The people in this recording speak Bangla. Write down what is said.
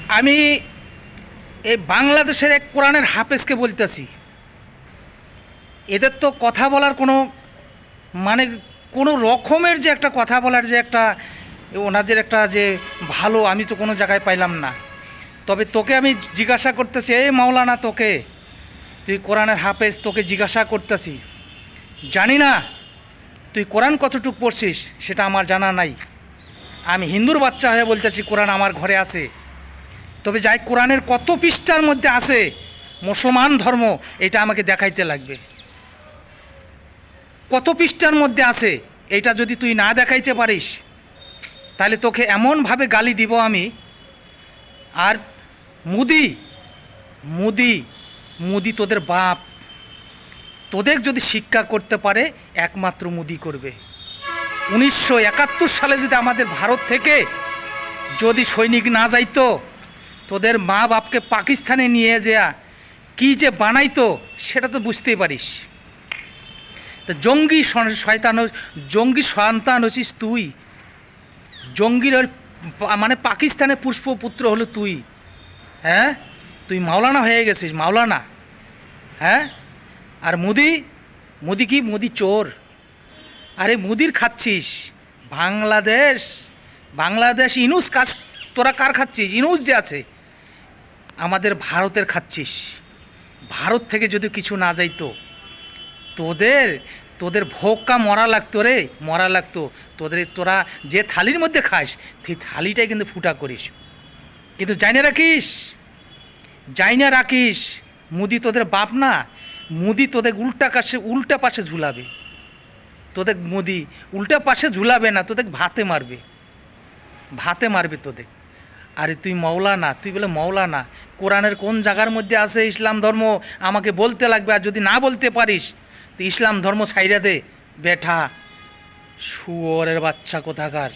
আমি এই বাংলাদেশের এক কোরআনের হাফেজকে বলতেছি, এদের তো কথা বলার কোনো মানে কোনো রকমের যে একটা কথা বলার যে একটা ওনাদের একটা যে ভালো আমি তো কোনো জায়গায় পাইলাম না। তবে তোকে আমি জিজ্ঞাসা করতেছি, এই মাওলানা, তোকে, তুই কোরআনের হাফেজ, তোকে জিজ্ঞাসা করতেছি, জানি না তুই কোরআন কতটুকু পড়ছিস সেটা আমার জানা নাই। আমি হিন্দুর বাচ্চা হয়ে বলতেছি কোরআন আমার ঘরে আছে, তবে যাই কোরআনের কত পৃষ্ঠার মধ্যে আছে মুসলমান ধর্ম এটা আমাকে দেখাইতে লাগবে। কত পৃষ্ঠার মধ্যে আছে এটা যদি তুই না দেখাইতে পারিস তাহলে তোকে এমনভাবে গালি দিব আমি। আর মুদি মুদি মুদি তোদের বাপ, তোদের যদি শিক্ষা করতে পারে একমাত্র মুদি করবে। 1971 সালে যদি আমাদের ভারত থেকে যদি সৈনিক না যাইতো, তোদের মা বাপকে পাকিস্তানে নিয়ে যাওয়া কী যে বানাইতো সেটা তো বুঝতেই পারিস। তা জঙ্গি শয়তান, জঙ্গি সন্তান হচ্ছিস তুই, জঙ্গির মানে পাকিস্তানের পুষ্পপুত্র হলো তুই। হ্যাঁ, তুই মাওলানা হয়ে গেছিস, মাওলানা। হ্যাঁ, আর মুদি, মুদি কি? মুদি চোর। আরে মুদির খাচ্ছিস বাংলাদেশ, বাংলাদেশ ইনুস কাজ, তোরা কার খাচ্ছিস? ইনুস যে আছে আমাদের ভারতের খাচ্ছিস। ভারত থেকে যদি কিছু না যাইতো তোদের তোদের ভোক্কা মরা লাগতো রে, মরা লাগতো। তোরা যে থালির মধ্যে খাস সেই থালিটাই কিন্তু ফুটা করিস। কিন্তু জাইনা রাখিস, জাইনা রাখিস, মুদি তোদের বাপ না। মুদি তোদের উল্টা পাশে ঝুলাবে। তোদের মুদি উল্টা পাশে ঝুলাবে না, তোদের ভাতে মারবে, ভাতে মারবে তোদের। আরে তুই মাওলানা, তুই বলে মাওলানা, কোরআনের কোন জায়গার মধ্যে আছে ইসলাম ধর্ম আমাকে বলতে লাগবে। আর যদি না বলতে পারিস তো ইসলাম ধর্ম ছাইড়া দে বেঠা, শুয়োরের বাচ্চা কোথাকার।